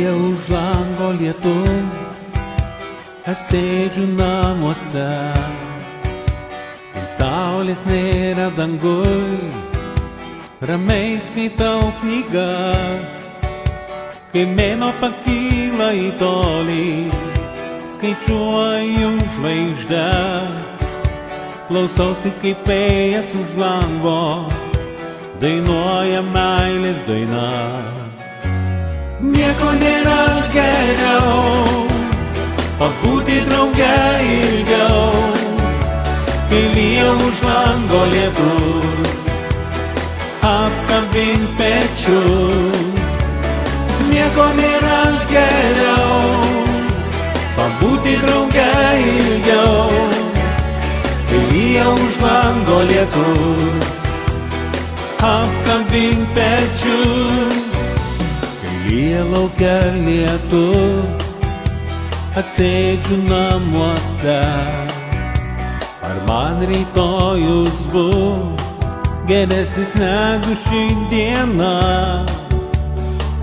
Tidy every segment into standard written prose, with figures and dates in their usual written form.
Lyja už lango lietus, aš sėdžiu namuose, kai saulės nėra danguj, ramiai skaitau knygas, kai mėnuo pakyla į tolį, skaičiuoju žvaigždes, klausausi kaip vėjas už lango dainuoja meilės dainas. Nieko nėra geriau, pabūti drauge ilgiau, kai lyja už lango lietus, apkabink pečius. Nieko nėra geriau, pabūti drauge ilgiau, kai lyja už lango lietus, apkabink pečius. Lyja laukia lietus, aš sėdžiu namuose, ar man rytojus bus geresnis negu ši diena,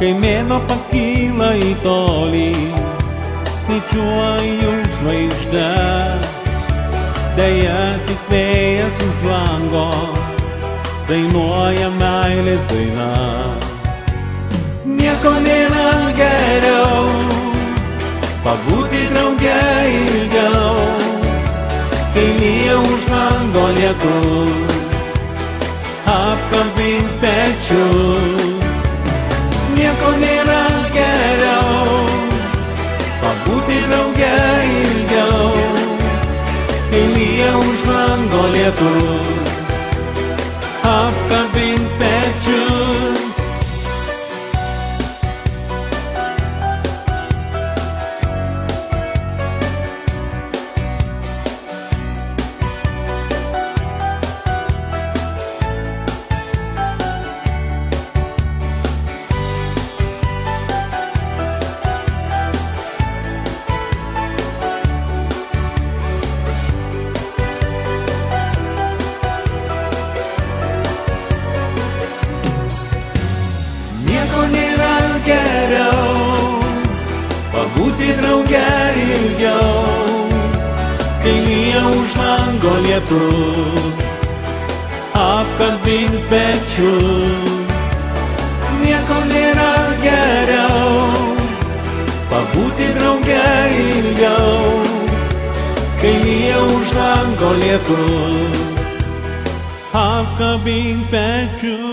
kai mėnuo pakyla į tolį, skaičiuoju žvaigždes, deja tik vėjas už lango dainuoja meilės dainas. Nieko nėra geriau, pabūti drauge ilgiau, kai lyja už lango lietus, apkabink pečius. Nieko nėra geriau, pabūti drauge ilgiau, kai lyja už lango lietus, apkabink pečius. Nieko nėra geriau, pabūti drauge ilgiau, kai lyja už lango lietus, apkabink pečius. Nieko nėra geriau, pabūti drauge ilgiau, kai lyja už lango lietus, apkabink pečius.